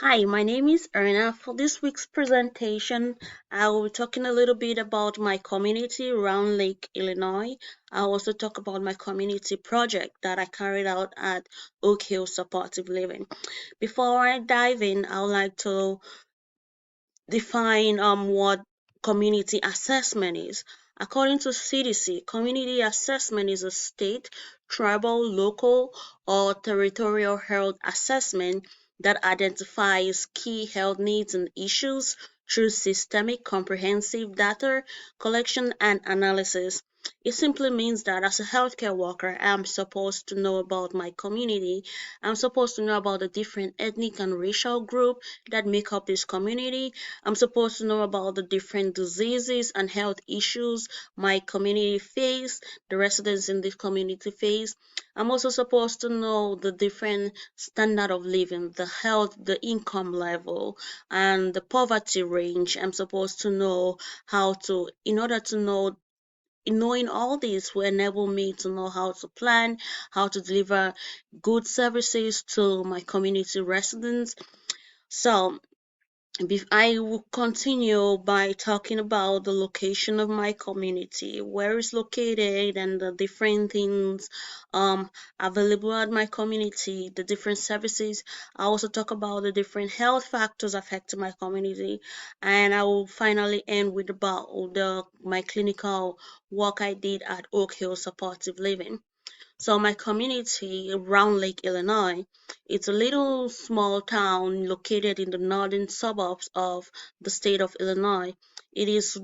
Hi, my name is Erna. For this week's presentation, I will be talking a little bit about my community around Lake Illinois. I'll also talk about my community project that I carried out at Oak Hill Supportive Living. Before I dive in, I would like to define what community assessment is. According to CDC, community assessment is a state, tribal, local, or territorial health assessment that identifies key health needs and issues through systemic, comprehensive data collection and analysis. It simply means that as a healthcare worker, I'm supposed to know about my community. I'm supposed to know about the different ethnic and racial group that make up this community. I'm supposed to know about the different diseases and health issues my community face, the residents in this community face. I'm also supposed to know the different standard of living, the health, the income level, and the poverty range. I'm supposed to know how to, in order to know knowing all this will enable me to know how to plan, how to deliver good services to my community residents. So I will continue by talking about the location of my community, where it's located, and the different things um, available at my community, the different services. I also talk about the different health factors affecting my community, and I will finally end with about my clinical work I did at Oak Hill Supportive Living. So my community, Round Lake, Illinois, it's a little small town located in the northern suburbs of the state of Illinois. It is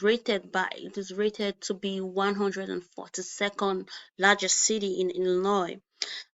rated to be 142nd largest city in Illinois.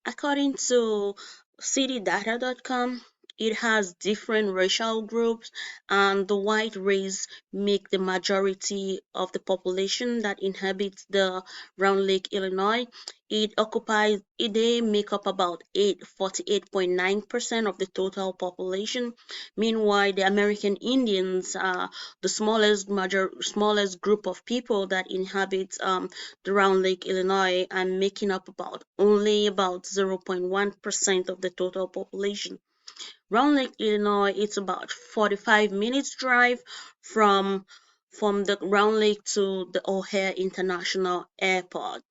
According to citydata.com, it has different racial groups, and the white race make the majority of the population that inhabits the Round Lake, Illinois. They make up about 48.9% of the total population. Meanwhile, the American Indians are the smallest group of people that inhabit the Round Lake, Illinois, and making up only about 0.1% of the total population. Round Lake, Illinois, it's about 45 minutes drive from from the Round Lake to the O'Hare International Airport.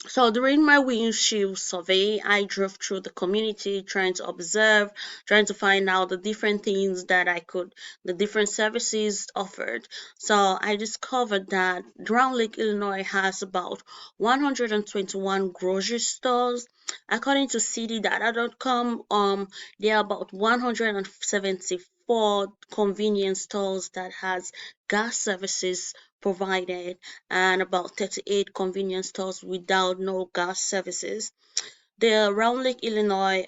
So during my windshield survey, I drove through the community trying to observe, trying to find out the different things the different services offered. So I discovered that Round Lake, Illinois has about 121 grocery stores. According to citydata.com, there are about 174 convenience stores that has gas services provided and about 38 convenience stores without no gas services. The Round Lake, Illinois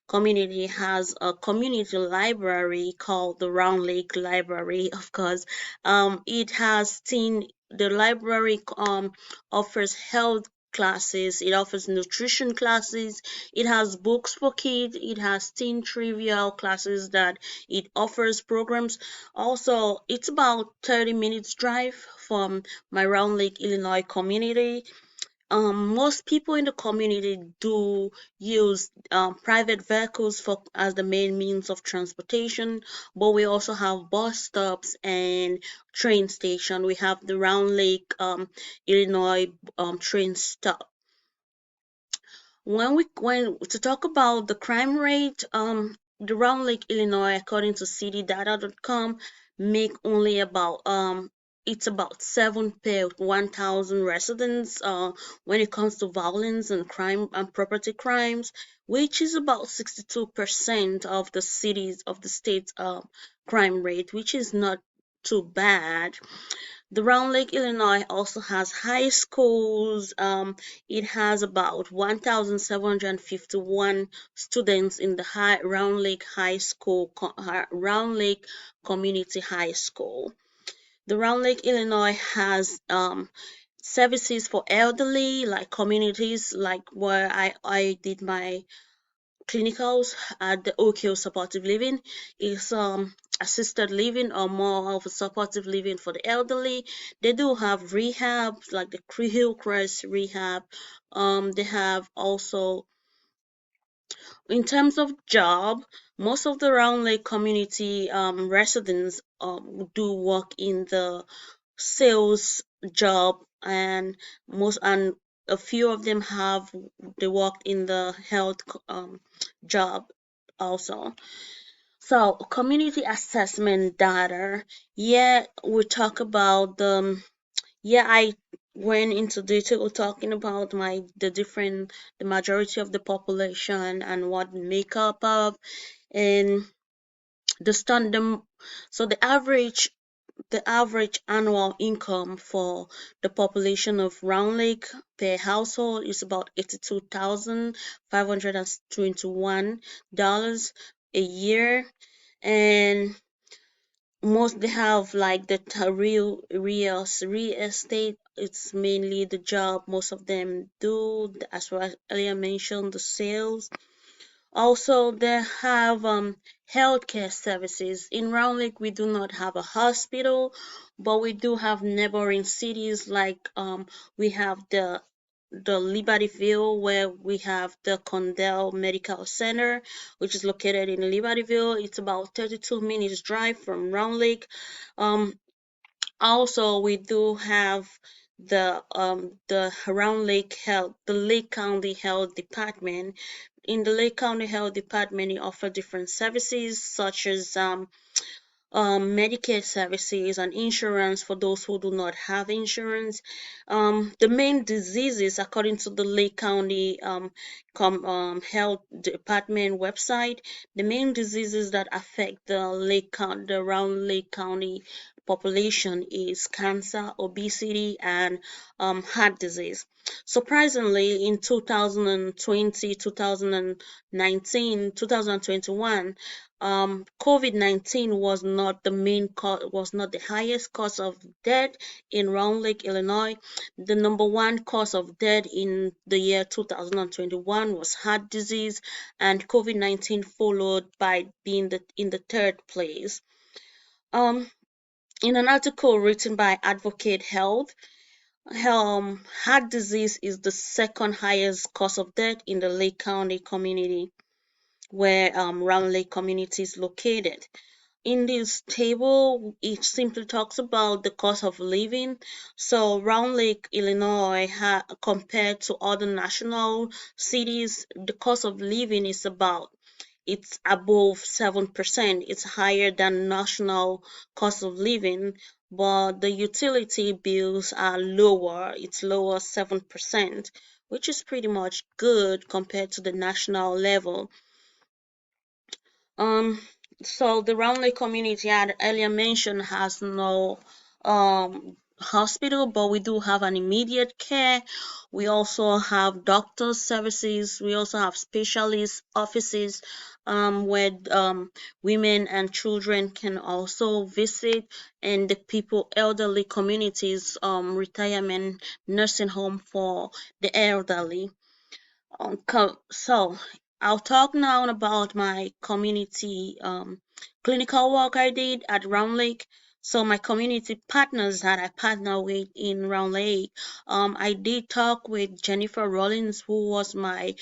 community has a community library called the Round Lake Library, of course. The library offers health classes, it offers nutrition classes, it has books for kids, it has teen trivial classes that it offers programs. Also, it's about 30 minutes drive from my Round Lake, Illinois community. Most people in the community do use private vehicles for as the main means of transportation, but we also have bus stops and train station. We have the Round Lake, Illinois train stop. When to talk about the crime rate, the Round Lake, Illinois, according to citydata.com, make only about it's about 7 per 1,000 residents when it comes to violence and crime and property crimes, which is about 62% of the state's crime rate, which is not too bad. The Round Lake, Illinois also has high schools. It has about 1,751 students in the Round Lake Round Lake Community High School. The Round Lake, Illinois has services for elderly, like communities, like where I did my clinicals at the Oak Hill Supportive Living is assisted living or more of a supportive living for the elderly. They do have rehab like the Hillcrest rehab. They have also In terms of job, most of the Round Lake community residents do work in the sales job, and most and a few of them have they work in the health job also. So community assessment data. Yeah, we talk about the yeah, I went into detail talking about the majority of the population and what make up of, and the standard. So the average annual income for the population of Round Lake per household is about $82,521 a year, and most they have like the real estate. It's mainly the job most of them do, as well as earlier mentioned, the sales. Also, they have healthcare services. In Round Lake, we do not have a hospital, but we do have neighboring cities like we have the Libertyville, where we have the Condell Medical Center, which is located in Libertyville. It's about 32 minutes drive from Round Lake. Um, Also, we do have the Round Lake Health, the Lake County Health Department. In the Lake County Health Department, they offer different services such as Medicare services and insurance for those who do not have insurance. The main diseases, according to the Lake County Health Department website, the main diseases that affect the Round Lake County population is cancer, obesity, and heart disease. Surprisingly, in 2020, 2019, 2021, COVID-19 was not the highest cause of death in Round Lake, Illinois. The number one cause of death in the year 2021 was heart disease, and COVID-19 followed by being in the third place. Um, in an article written by Advocate Health, heart disease is the second highest cause of death in the Lake County community, where Round Lake community is located. In this table, it simply talks about the cost of living. So Round Lake, Illinois, compared to other national cities, the cost of living is it's above 7%. It's higher than national cost of living, but the utility bills are lower. It's lower 7%, which is pretty much good compared to the national level. Um, so the Round Lake community I had earlier mentioned has no hospital, but we do have an immediate care. We also have doctor services. We also have specialist offices where women and children can also visit, and the elderly communities, retirement nursing home for the elderly. So I'll talk now about my community clinical work I did at Round Lake. So my community partners that I partner with in Round Lake, I did talk with Jennifer Rollins, who was my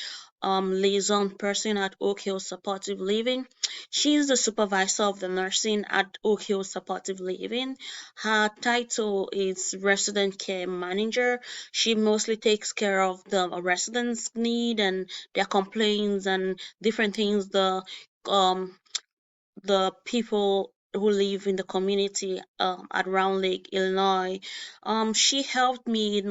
liaison person at Oak Hill Supportive Living. She's the supervisor of the nursing at Oak Hill Supportive Living. Her title is resident care manager. She mostly takes care of the residents' need and their complaints and different things um the people who live in the community at Round Lake, Illinois. She helped me in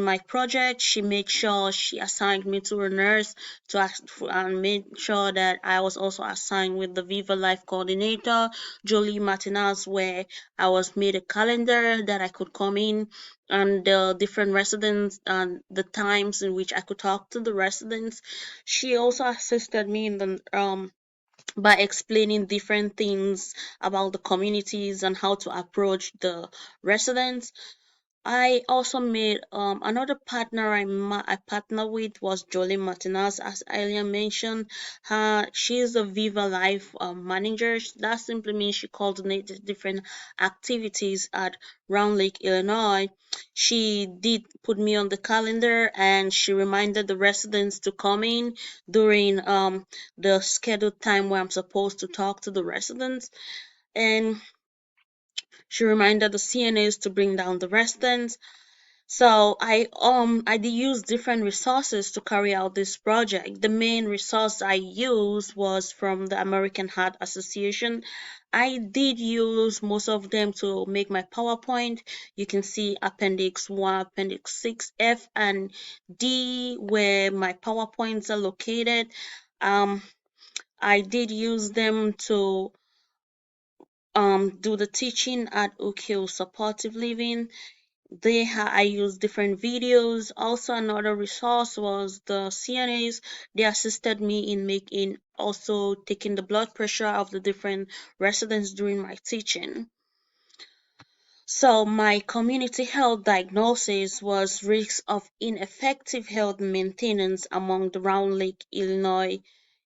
my project. She made sure she assigned me to a nurse and made sure that I was also assigned with the Viva Life coordinator, Jolie Martinez, where I was made a calendar that I could come in and the different residents and the times in which I could talk to the residents. She also assisted me in the by explaining different things about the communities and how to approach the residents. I also made another partner I partner with was Jolie Martinez, as earlier mentioned. She's a Viva Life manager. That simply means she coordinates different activities at Round Lake, Illinois. She did put me on the calendar, and she reminded the residents to come in during the scheduled time where I'm supposed to talk to the residents. And she reminded the CNAs to bring down the residents. So I did use different resources to carry out this project. The main resource I used was from the American Heart Association. I did use most of them to make my PowerPoint. You can see Appendix 1, Appendix 6, F, and D where my PowerPoints are located. Um, I did use them to do the teaching at Ukio Supportive Living. I used different videos. Also, another resource was the CNAs. They assisted me in making also taking the blood pressure of the different residents during my teaching. So my community health diagnosis was risk of ineffective health maintenance among the Round Lake, Illinois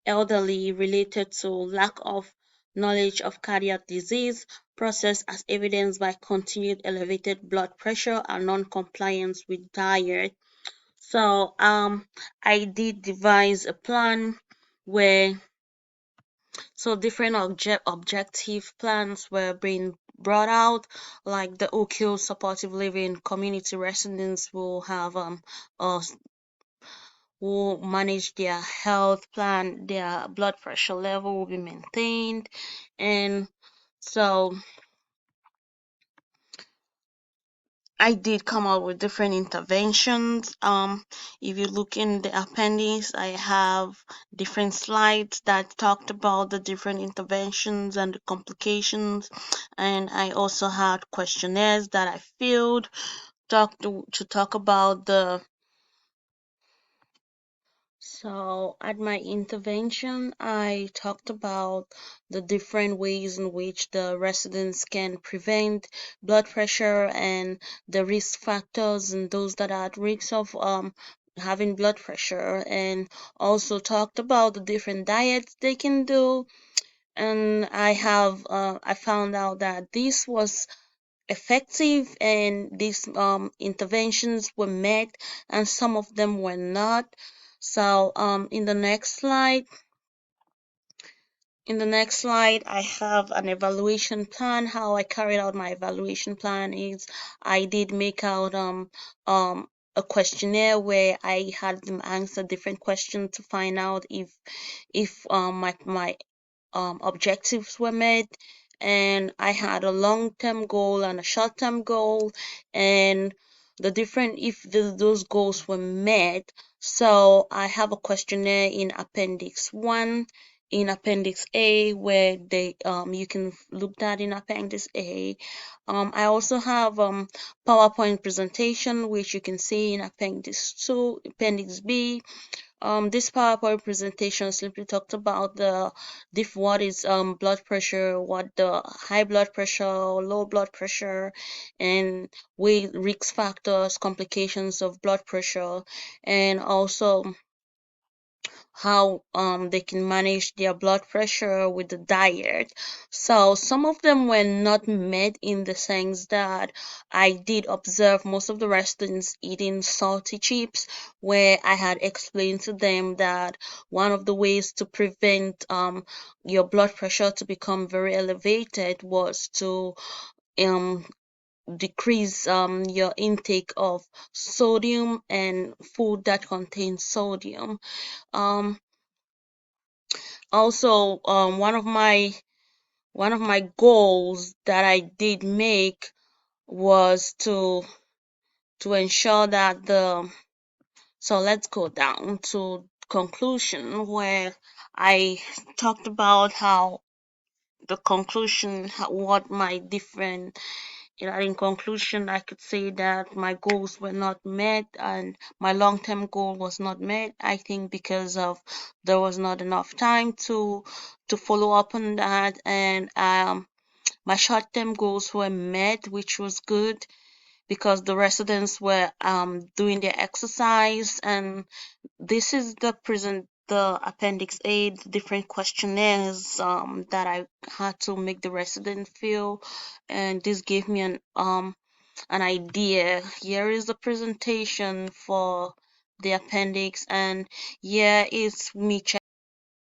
elderly related to lack of knowledge of cardiac disease process as evidenced by continued elevated blood pressure and non-compliance with diet. So I did devise a plan where different objective plans were being brought out, like the OQ supportive living community residents will have a will manage their health plan, their blood pressure level will be maintained. And so I did come up with different interventions. If you look in the appendix, I have different slides that talked about the different interventions and the complications. And I also had questionnaires that I filled to talk about the So, at my intervention, I talked about the different ways in which the residents can prevent blood pressure and the risk factors and those that are at risk of having blood pressure, and also talked about the different diets they can do. And I found out that this was effective and these interventions were met and some of them were not. So in the next slide I have an evaluation plan. How I carried out my evaluation plan is I did make out a questionnaire where I had them answer different questions to find out if my objectives were met, and I had a long-term goal and a short-term goal, and the different if those goals were met. So I have a questionnaire in Appendix 1, in Appendix A, where they you can look that in Appendix A. I also have PowerPoint presentation, which you can see in Appendix 2, Appendix B. This PowerPoint presentation simply talked about what is blood pressure, what the high blood pressure, low blood pressure, and risk factors, complications of blood pressure, and also how they can manage their blood pressure with the diet. So some of them were not met in the sense that I did observe most of the residents eating salty chips, where I had explained to them that one of the ways to prevent your blood pressure to become very elevated was to um decrease your intake of sodium and food that contains sodium. Um, Also, one of my goals that I did make was to ensure that let's go down to conclusion, where I talked about how the conclusion what my different in conclusion, I could say that my goals were not met and my long-term goal was not met. I think because of there was not enough time to follow up on that, and my short-term goals were met, which was good because the residents were doing their exercise, and this is the appendix A, the different questionnaires that I had to make the resident fill, and this gave me an idea. Here is the presentation for the appendix, and here is me